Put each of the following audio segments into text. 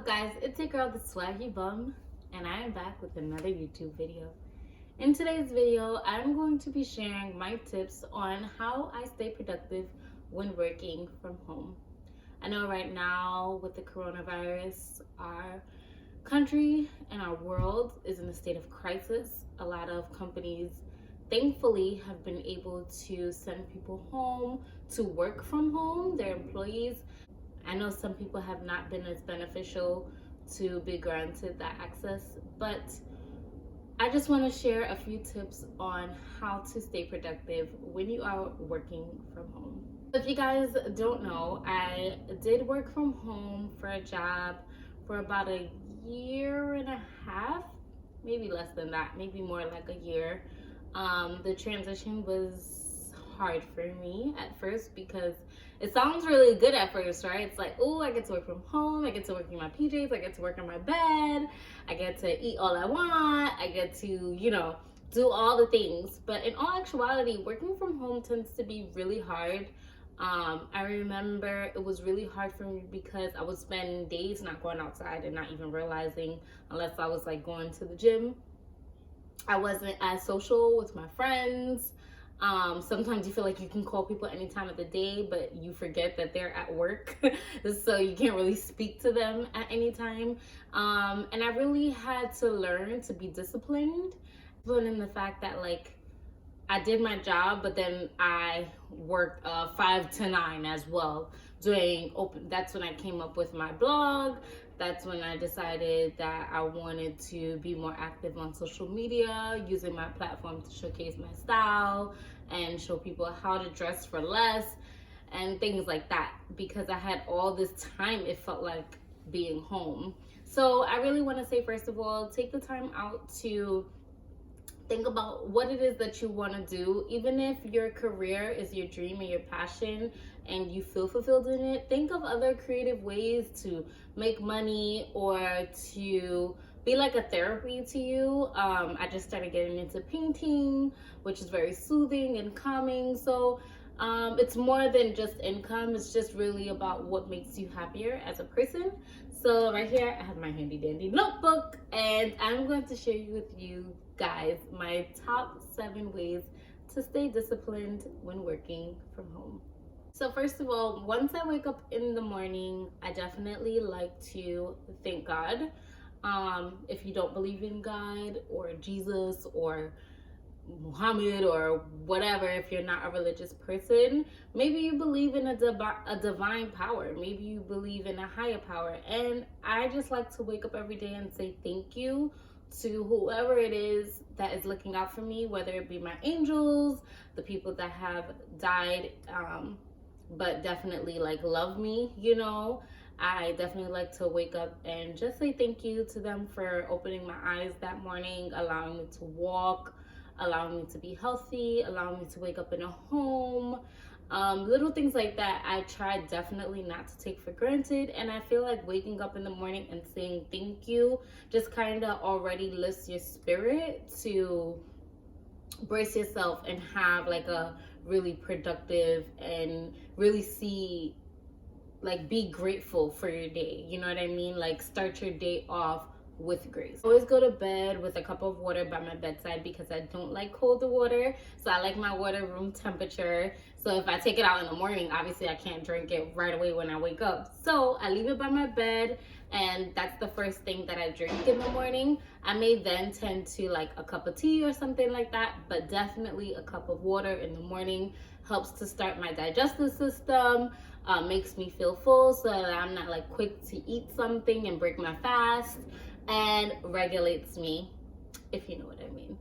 up, guys? It's your girl, TheSwaggieBum, and I am back with another YouTube video. In today's video, I'm going to be sharing my tips on how I stay productive when working from home. I know right now with the coronavirus, our country and our world is in a state of crisis. A lot of companies, thankfully, have been able to send people home to work from home, their employees. I know some people have not been as beneficial to be granted that access, but I just want to share a few tips on how to stay productive when you are working from home. If you guys don't know, I did work from home for a job for about a year and a half, maybe less than that, maybe more like a year. The transition was hard for me at first because it sounds really good at first, right? It's like, oh, I get to work from home, I get to work in my PJs, I get to work in my bed, I get to eat all I want, I get to, do all the things. But in all actuality, working from home tends to be really hard. I remember it was really hard for me because I would spend days not going outside and not even realizing, unless I was like going to the gym, I wasn't as social with my friends. Sometimes you feel like you can call people any time of the day, but you forget that they're at work. So you can't really speak to them at any time. And I really had to learn to be disciplined in the fact that I did my job, but then I worked 5 to 9 as well. That's when I came up with my blog. That's when I decided that I wanted to be more active on social media, using my platform to showcase my style and show people how to dress for less and things like that. Because I had all this time, it felt like being home. So I really want to say, first of all, take the time out to think about what it is that you want to do. Even if your career is your dream and your passion and you feel fulfilled in it, think of other creative ways to make money or to be like a therapy to you. I just started getting into painting, which is very soothing and calming. So it's more than just income. It's just really about what makes you happier as a person. So right here, I have my handy dandy notebook, and I'm going to share with you guys my top 7 ways to stay disciplined when working from home. So first of all, once I wake up in the morning, I definitely like to thank God. If you don't believe in God or Jesus or Muhammad or whatever, if you're not a religious person, maybe you believe in a divine power, maybe you believe in a higher power. And I just like to wake up every day and say thank you to whoever it is that is looking out for me, whether it be my angels, the people that have died, but definitely love me. I definitely like to wake up and just say thank you to them for opening my eyes that morning, allowing me to walk, allowing me to be healthy, allowing me to wake up in a home. Little things like that I try definitely not to take for granted. And I feel like waking up in the morning and saying thank you just kind of already lifts your spirit to brace yourself and have a really productive and really be grateful for your day. You know what I mean? Start your day off with grace. I always go to bed with a cup of water by my bedside because I don't like cold water. So I like my water room temperature. So if I take it out in the morning, obviously I can't drink it right away when I wake up. So I leave it by my bed, and that's the first thing that I drink in the morning. I may then tend to a cup of tea or something like that, but definitely a cup of water in the morning helps to start my digestive system, makes me feel full so that I'm not quick to eat something and break my fast, and regulates me, if you know what I mean.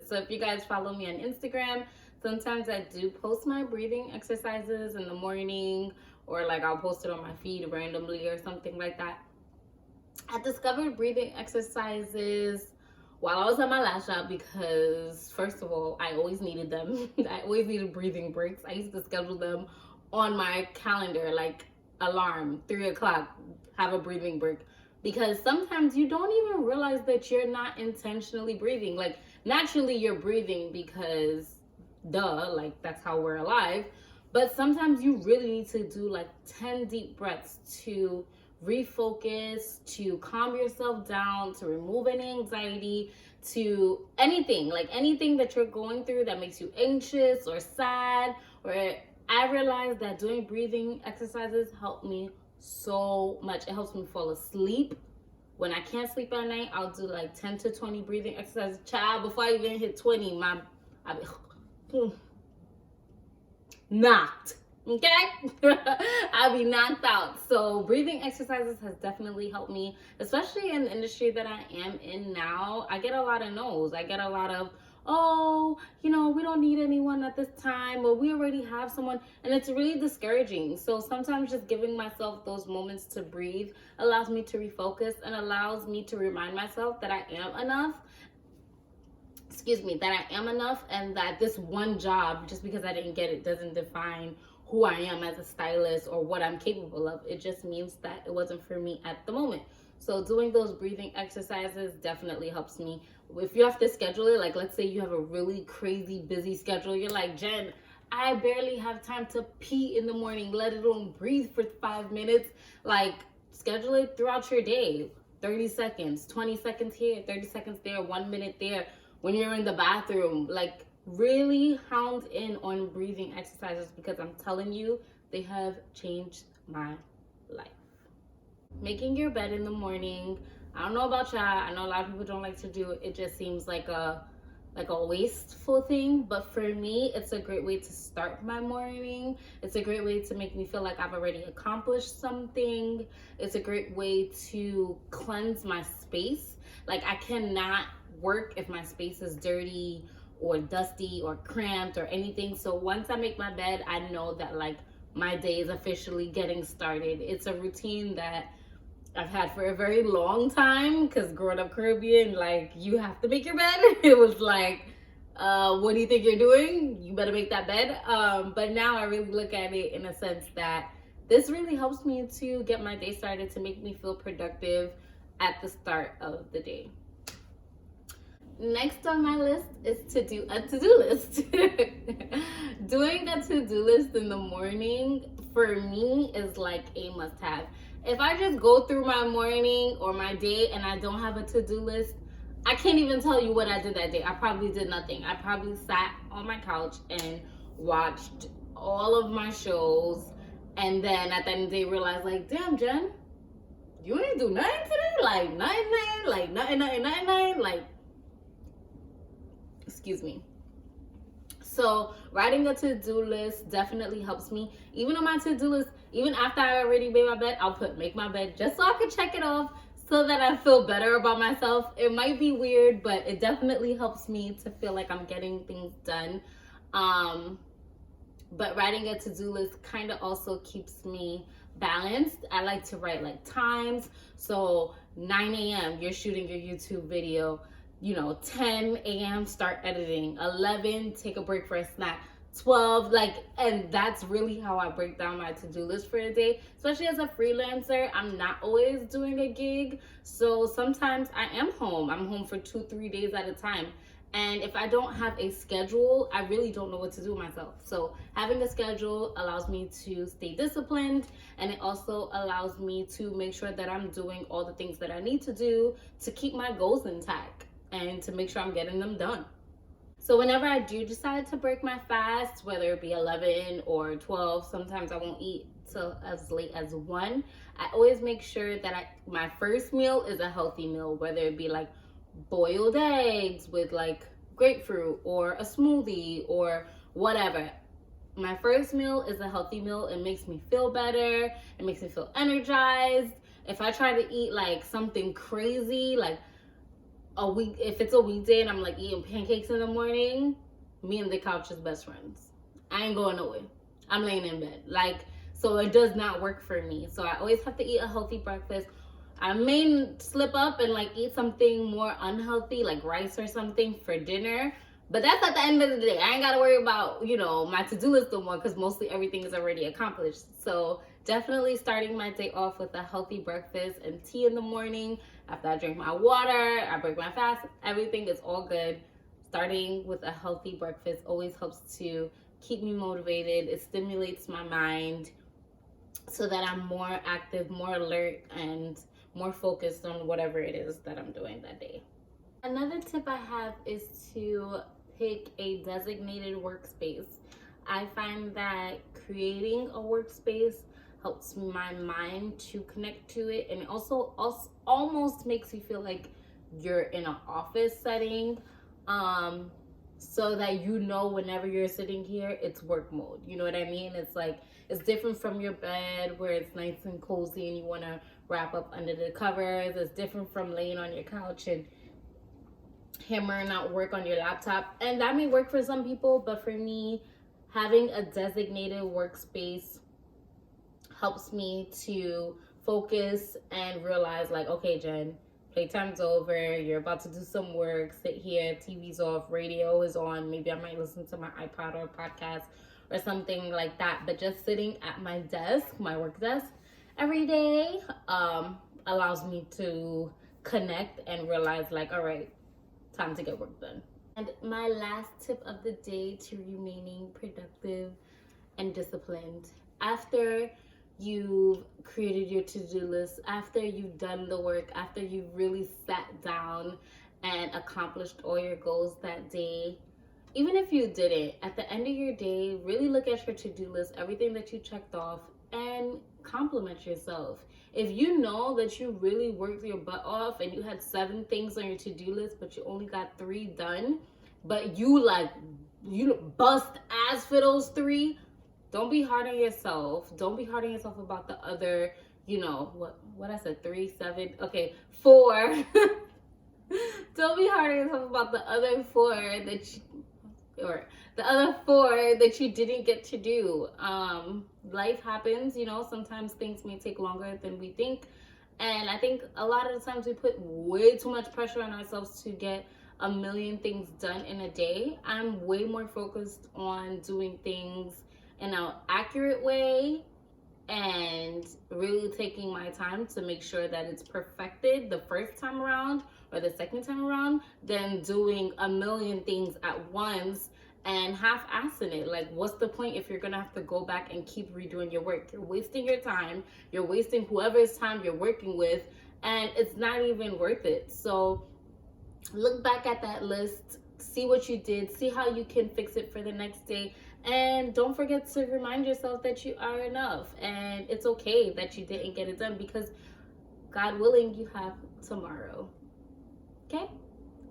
So if you guys follow me on Instagram, sometimes I do post my breathing exercises in the morning, or I'll post it on my feed randomly or something like that. I discovered breathing exercises while I was at my last job because, first of all, I always needed them. I always needed breathing breaks. I used to schedule them on my calendar, alarm, 3 o'clock, have a breathing break. Because sometimes you don't even realize that you're not intentionally breathing. Naturally you're breathing because that's how we're alive. But sometimes you really need to do 10 deep breaths to refocus, to calm yourself down, to remove any anxiety, to anything, like anything that you're going through that makes you anxious or sad. Or I realized that doing breathing exercises help me so much. It helps me fall asleep. When I can't sleep at night, I'll do like 10 to 20 breathing exercises. Child, before I even hit 20, I be knocked. Okay? I'll be knocked out. So breathing exercises has definitely helped me, especially in the industry that I am in now. I get a lot of no's. I get a lot of, oh, we don't need anyone at this time, or we already have someone, and it's really discouraging. So sometimes just giving myself those moments to breathe allows me to refocus and allows me to remind myself that I am enough. And that this one job, just because I didn't get it, doesn't define who I am as a stylist or what I'm capable of. It just means that it wasn't for me at the moment. So doing those breathing exercises definitely helps me. If you have to schedule it, like let's say you have a really crazy busy schedule, you're like, Jen, I barely have time to pee in the morning, let alone breathe for 5 minutes. Like, schedule it throughout your day. 30 seconds, 20 seconds here, 30 seconds there, 1 minute there. When you're in the bathroom, like really hound in on breathing exercises, because I'm telling you, they have changed my life. Making your bed in the morning, I don't know about y'all, I know a lot of people don't like to do it. It just seems like a wasteful thing, but for me, it's a great way to start my morning. It's a great way to make me feel like I've already accomplished something. It's a great way to cleanse my space. Like, I cannot work if my space is dirty or dusty or cramped or anything. So once I make my bed, I know that like my day is officially getting started. It's a routine that I've had for a very long time, because growing up Caribbean, like, you have to make your bed. It was like, what do you think you're doing? You better make that bed. But now I really look at it in a sense that this really helps me to get my day started, to make me feel productive at the start of the day. Next on my list is to do a to-do list. Doing a to-do list in the morning for me is like a must-have. If I just go through my morning or my day and I don't have a to-do list, I can't even tell you what I did that day. I probably did nothing. I probably sat on my couch and watched all of my shows, and then at the end of the day realized, like, damn, Jen, you ain't do nothing today? Like, nothing, like, excuse me. So writing a to-do list definitely helps me. Even on my to-do list, even after I already made my bed, I'll put make my bed just so I can check it off, so that I feel better about myself. It might be weird, but it definitely helps me to feel like I'm getting things done. But writing a to-do list kind of also keeps me balanced. I like to write like times. So 9 a.m. you're shooting your YouTube video. 10 a.m. start editing, 11 take a break for a snack, 12 and that's really how I break down my to-do list for a day. Especially as a freelancer, I'm not always doing a gig, so sometimes I'm home for 2-3 days at a time. And if I don't have a schedule, I really don't know what to do with myself. So having a schedule allows me to stay disciplined, and it also allows me to make sure that I'm doing all the things that I need to do to keep my goals intact and to make sure I'm getting them done. So whenever I do decide to break my fast, whether it be 11 or 12, sometimes I won't eat till as late as 1. I always make sure that my first meal is a healthy meal, whether it be like boiled eggs with like grapefruit or a smoothie or whatever. My first meal is a healthy meal. It makes me feel better. It makes me feel energized. If I try to eat like something crazy, like if it's a weekday and I'm like eating pancakes in the morning, me and the couch is best friends. I ain't going nowhere. I'm laying in bed. So it does not work for me. So I always have to eat a healthy breakfast. I may slip up and eat something more unhealthy, like rice or something for dinner. But that's at the end of the day. I ain't got to worry about, my to-do list no more, because mostly everything is already accomplished. So definitely starting my day off with a healthy breakfast and tea in the morning. After I drink my water, I break my fast, everything is all good. Starting with a healthy breakfast always helps to keep me motivated. It stimulates my mind. so that I'm more active, more alert, and more focused on whatever it is that I'm doing that day. Another tip I have is to pick a designated workspace. I find that creating a workspace helps my mind to connect to it, and it also almost makes you feel like you're in an office setting, so that you know whenever you're sitting here, it's work mode. You know what I mean? It's like, it's different from your bed where it's nice and cozy and you want to wrap up under the covers. It's different from laying on your couch and hammering out work on your laptop. And that may work for some people, but for me, having a designated workspace helps me to focus and realize, like, okay, Jen, playtime's over, you're about to do some work, sit here, TV's off, radio is on, maybe I might listen to my iPod or podcast or something like that. But just sitting at my desk, my work desk, every day allows me to connect and realize, like, all right, time to get work done. And my last tip of the day to remaining productive and disciplined: after you've created your to-do list, after you've done the work, after you've really sat down and accomplished all your goals that day, even if you didn't, at the end of your day, really look at your to-do list, everything that you checked off, and compliment yourself. If you know that you really worked your butt off and you had 7 things on your to-do list, but you only got 3 done, but you bust ass for those 3, don't be hard on yourself. Don't be hard on yourself about the other, what I said, 3, 7, okay, 4. Don't be hard on yourself about the other 4 that you didn't get to do. Life happens, sometimes things may take longer than we think. And I think a lot of the times we put way too much pressure on ourselves to get a million things done in a day. I'm way more focused on doing things in an accurate way and really taking my time to make sure that it's perfected the first time around or the second time around, than doing a million things at once and half-assing it. Like, what's the point if you're gonna have to go back and keep redoing your work? You're wasting your time, you're wasting whoever's time you're working with, and it's not even worth it. So look back at that list, see what you did, see how you can fix it for the next day, and don't forget to remind yourself that you are enough, and it's okay that you didn't get it done, because God willing, you have tomorrow. Okay?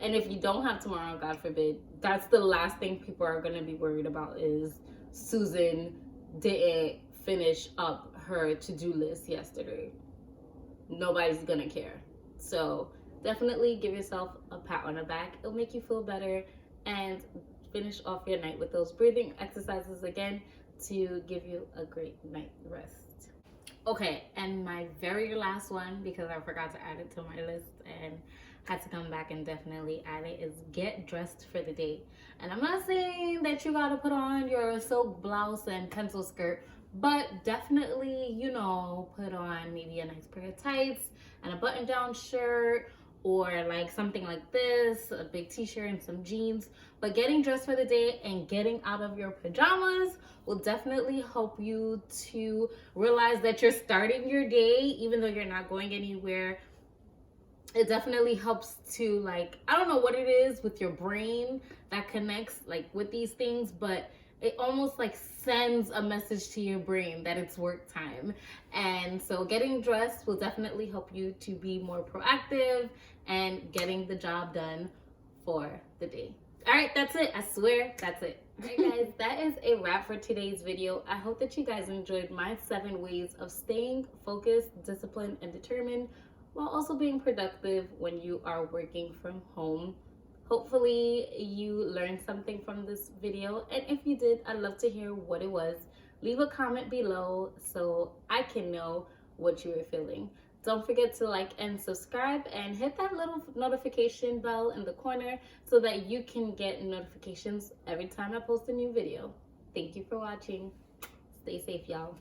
And if you don't have tomorrow, God forbid, that's the last thing people are going to be worried about, is Susan didn't finish up her to-do list yesterday. Nobody's going to care. So definitely give yourself a pat on the back. It'll make you feel better, and finish off your night with those breathing exercises again to give you a great night rest. Okay, and my very last one, because I forgot to add it to my list and had to come back and definitely add it, is get dressed for the day. And I'm not saying that you gotta put on your silk blouse and pencil skirt, but definitely, put on maybe a nice pair of tights and a button-down shirt, or like something like this, a big t-shirt and some jeans. But getting dressed for the day and getting out of your pajamas will definitely help you to realize that you're starting your day, even though you're not going anywhere. It definitely helps to, I don't know what it is with your brain that connects with these things, but it almost sends a message to your brain that it's work time. And so getting dressed will definitely help you to be more proactive and getting the job done for the day. All right, that's it. I swear, that's it. All right, guys, that is a wrap for today's video. I hope that you guys enjoyed my 7 ways of staying focused, disciplined, and determined while also being productive when you are working from home. Hopefully you learned something from this video, and if you did, I'd love to hear what it was. Leave a comment below so I can know what you were feeling. Don't forget to like and subscribe, and hit that little notification bell in the corner so that you can get notifications every time I post a new video. Thank you for watching. Stay safe, y'all.